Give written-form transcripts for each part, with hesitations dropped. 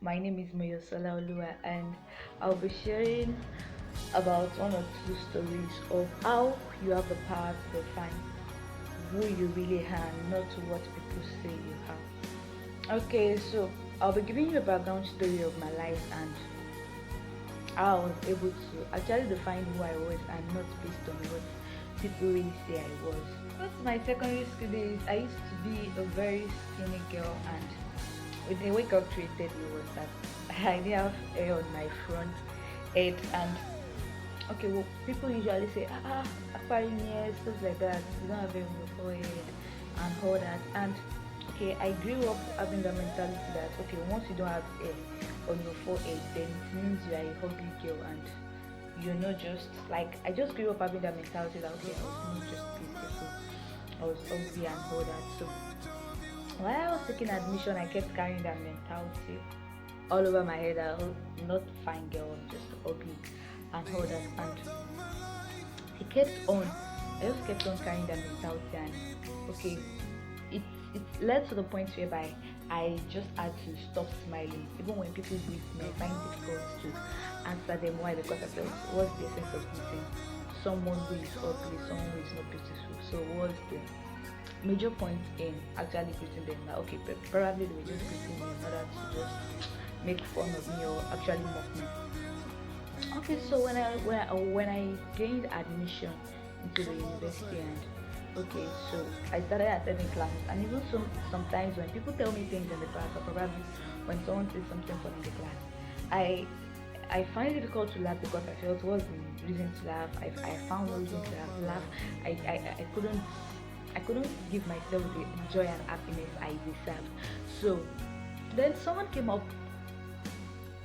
My name is Moyosola Olua, and I'll be sharing about one or two stories of how you have the power to define who you really are, not what people say you are. Okay, so I'll be giving you a background story of my life and how I was able to actually define who I was and not based on what people really say I was. What's my secondary school days? I used to be a very skinny girl, and with the way God created me was that I didn't have hair on my front head. And okay, well, people usually say, acquiring hair, stuff like that, you don't have hair on your forehead and all that. And okay, I grew up having the mentality that okay, once you don't have hair on your forehead, then it means you are a ugly girl, and you're not just like I just grew up having that mentality that okay, I was not just beautiful, I was ugly and all that. So while I was taking admission, I kept carrying that mentality all over my head. I was not fine girl, just ugly and all that. And I kept on, I just kept on carrying that mentality. And okay, it it led to the point whereby I just had to stop smiling. Even when people greet me, I find it difficult to answer them. Why? Because I felt what's the essence of greeting someone who is ugly, someone who is not beautiful? So what's the major point in actually greeting them? That okay, probably they were just greeting me in order to just make fun of me or actually mock me. Okay, so when I gained admission into the university, and okay, so I started attending classes, and even sometimes when people tell me things in the class, or probably when someone says something funny in the class, I I find it difficult to laugh because I felt what's the reason to laugh. I found no reason to laugh. I couldn't give myself the joy and happiness I deserved. So then someone came up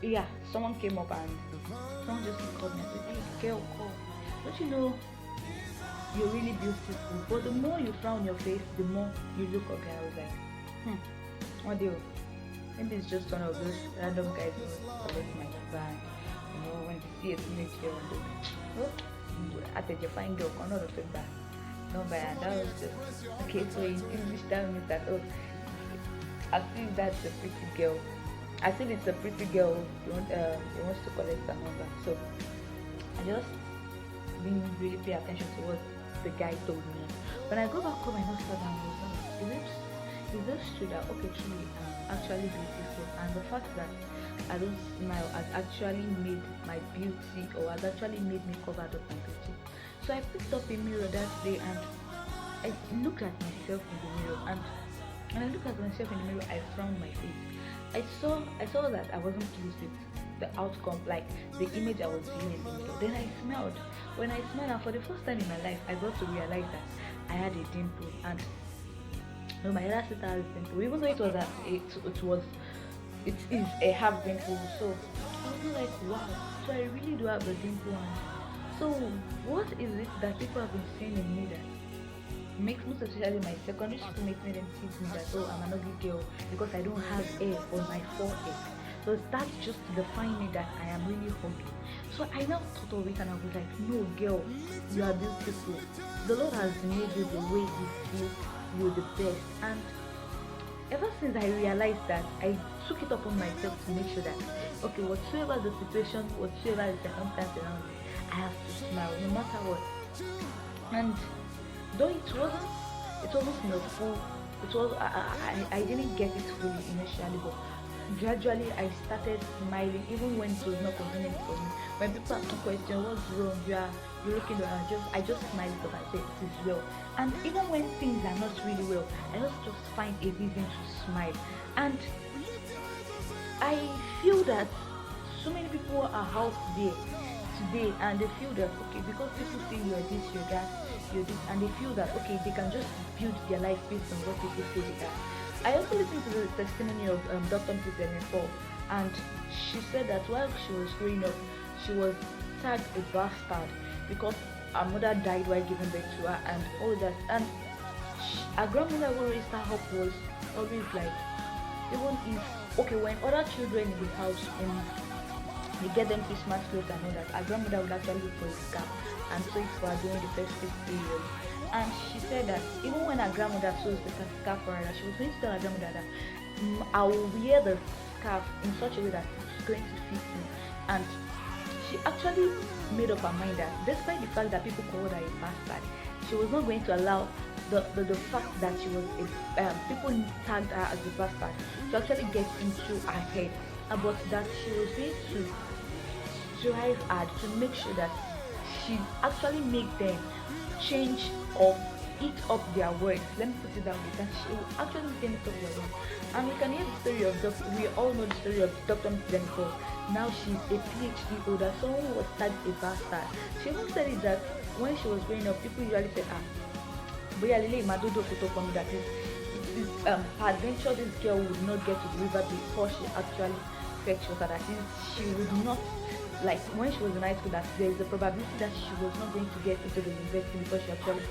and someone just called me and said, "Hey, girl, call. Don't you know you're really beautiful? But the more you frown your face, the more you look ugly." I was like, what deal? Maybe it's just one of those random guys who collect my bag. When they see a teenage girl and they at a fine girl, corner of the back. No, but and that was just okay. So in English, that means that I see that's a pretty girl. I think it's a pretty girl who wants to collect a number. So I just didn't really pay attention to what the guy told me. When I go back home, I know that I was is it true that okay, truly I'm actually beautiful, and the fact that I don't smile has actually made my beauty, or has actually made me covered up my beauty. So I picked up a mirror that day and I looked at myself in the mirror, and when I looked at myself in the mirror, I frowned my face. I saw that I wasn't pleased with the outcome, like the image I was seeing in the mirror. Then I smiled. When I smiled, and for the first time in my life, I got to realize that I had a dimple, and no, my other sister has a dimple. Even though it is a half dimple, so I was like, wow. So I really do have a dimple, and so what is it that people have been saying in me that makes most especially my secondary school mates made them see me that oh, I'm an ugly girl because I don't have hair on my forehead. So that's just to define me that I am really ugly. So I now thought of it and I was like, no girl, you are beautiful. The Lord has made you the way He feels you're the best. And ever since I realized that, I took it upon myself to make sure that okay, whatsoever the situation, whatsoever the circumstance around me, I have to smile no matter what. And though it wasn't in a full, I didn't get it fully initially, but gradually I started smiling even when it was not convenient for me. When people ask me question, what's wrong, you're looking around, I just smile because I say it is well. And even when things are not really well, I just find a reason to smile. And I feel that so many people are out there today, and they feel that okay, because people say you're this, you're that, you're this, and they feel that okay, they can just build their life based on what people say they are. I also listened to the testimony of Dr. Mrs. and she said that while she was growing up, she was tagged a bastard because her mother died while giving birth to her and all that. And her grandmother who raised her up was always like, even if okay, when other children in the house they get them Christmas clothes and all that, our grandmother would actually look for a scarf and sew it for her during the festive period. And she said that even when her grandmother sews the scarf for her, she was going to tell her grandmother that I will wear the scarf in such a way that it's going to fit me. And she actually made up her mind that despite the fact that people called her a bastard, she was not going to allow the fact that she was people tagged her as a bastard to actually get into her head, but that she was going to strive hard to make sure that she actually make them change or eat up their words. Let me put it that way. That she will actually make them eat up their words. And we can hear the story of we all know the story of Dr. Jennifer. Now she's a PhD holder. Someone who was tagged a bastard. She even said it that when she was growing up, people usually said, Boya Lele Madodo Kutopon, that is peradventure this girl would not get to the river before she actually fetched water. That is, she would not, like when she was in high school, that there is a probability that she was not going to get into the university before she actually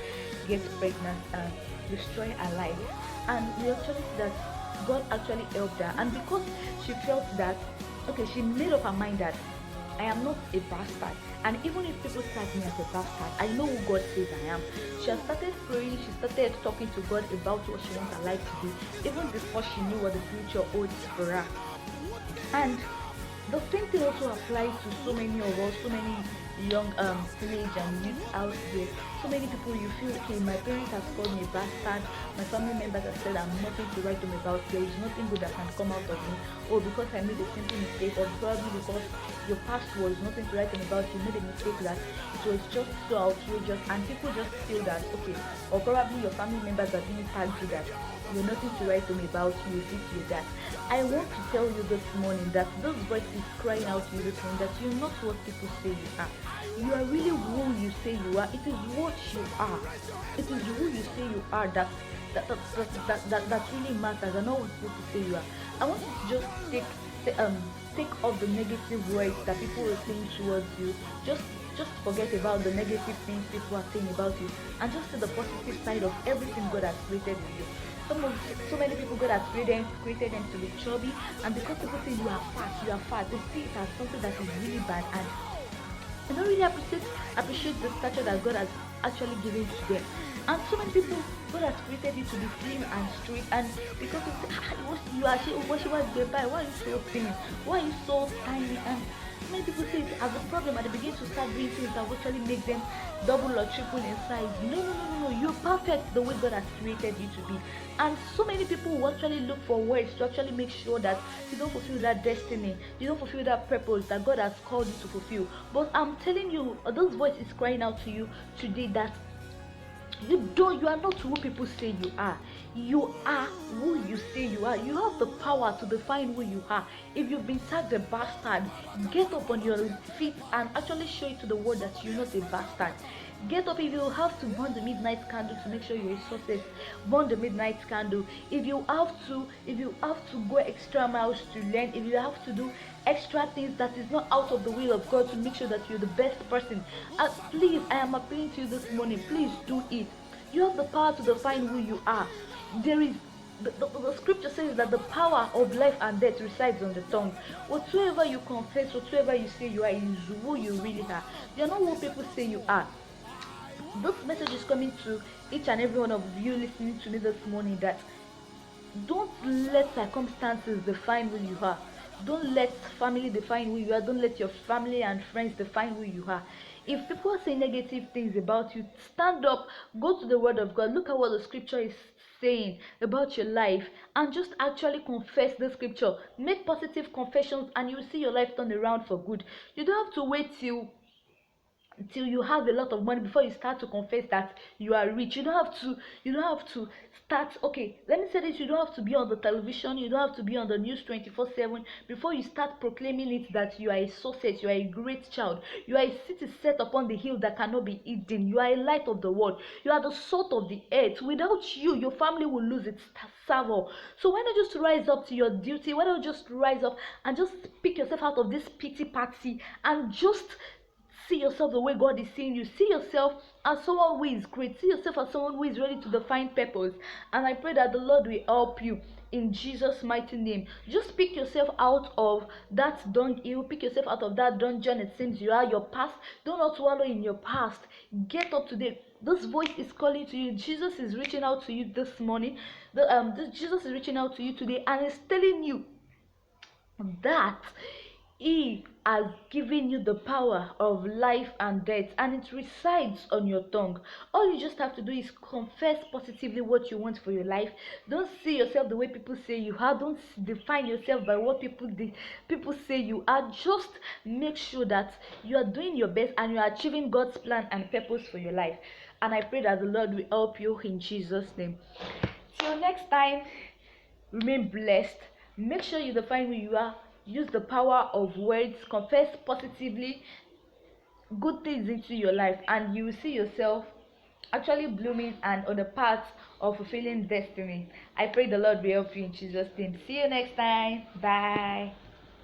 gets pregnant and destroy her life. And we actually see that God actually helped her, and because she felt that, okay, she made up her mind that I am not a bastard, and even if people tag me as a bastard, I know who God says I am. She has started praying, she started talking to God about what she wants her life to be, even before she knew what the future holds for her. And the same thing also applies to so many of us, so many young teenage and youth out there. So many people, you feel, okay, my parents have called me a bastard, my family members have said I'm nothing to write them about, there is nothing good that can come out of me, or because I made a simple mistake, or probably because your past was nothing to write them about, you made a mistake that it was just so outrageous, and people just feel that, okay, or probably your family members are being tagged you that you're nothing to write them about, you this, you that. I want to tell you this morning that those voices crying out to you this morning that you're not what people say you are. You are really who you say you are. It is what you are. It is who you say you are that really matters, and not what people say you are. I want you to just take off the negative words that people are saying towards you. Just forget about the negative things people are saying about you, and just see the positive side of everything God has created in you. So many people God has created them to be chubby, and because people say you are fat, they see it as something that is really bad, and they don't really appreciate the stature that God has actually given to them. And so many people, God has created you to be slim and straight, and because you say, she was by, why are you so thin? Why are you so tiny? And many people say it as a problem, and they begin to start doing things that will actually make them double or triple in size. No. You're perfect the way God has created you to be. And so many people will actually look for ways to actually make sure that you don't fulfill that destiny, you don't fulfill that purpose that God has called you to fulfill. But I'm telling you, those voices crying out to you today that you are not who people say you are. You are who you say you are. You have the power to define who you are. If you've been tagged a bastard, get up on your feet and actually show it to the world that you're not a bastard. Get up. If you have to burn the midnight candle to make sure you're a success, burn the midnight candle. If you have to go extra miles to learn, if you have to do extra things that is not out of the will of God to make sure that you're the best person, please, I am appealing to you this morning, please do it. You have the power to define who you are. There is the scripture says that the power of life and death resides on the tongue. Whatsoever you confess, whatsoever you say you are, is who you really are. You're not who people say you are. This message is coming to each and every one of you listening to me this morning, that don't let circumstances define who you are. Don't let family define who you are. Don't let your family and friends define who you are. If people are saying negative things about you, stand up, go to the word of God, look at what the scripture is saying about your life, and just actually confess the scripture. Make positive confessions, and you will see your life turn around for good. You don't have to wait till you have a lot of money before you start to confess that you are rich. You don't have to start, okay, let me say this, you don't have to be on the television, you don't have to be on the news 24/7 before you start proclaiming it that you are a success, you are a great child, you are a city set upon the hill that cannot be hidden, you are a light of the world, you are the salt of the earth. Without you, your family will lose its savor. So why not just rise up to your duty? Why not just rise up and just pick yourself out of this pity party and just see yourself the way God is seeing you. See yourself as someone who is great. See yourself as someone who is ready to define purpose. And I pray that the Lord will help you in Jesus' mighty name. Just pick yourself out of that dunghill. Pick yourself out of that dungeon it seems you are, your past. Do not wallow in your past. Get up today. This voice is calling to you. Jesus is reaching out to you this morning. Jesus is reaching out to you today and is telling you that he has given you the power of life and death, and it resides on your tongue. All you just have to do is confess positively what you want for your life. Don't see yourself the way people say you are. Don't define yourself by what people say you are. Just make sure that you are doing your best and you are achieving God's plan and purpose for your life. And I pray that the Lord will help you in Jesus' name. Till next time, remain blessed. Make sure you define who you are. Use the power of words. Confess positively good things into your life, and you will see yourself actually blooming and on the path of fulfilling destiny. I pray the Lord will help you in Jesus' name. See you next time. Bye.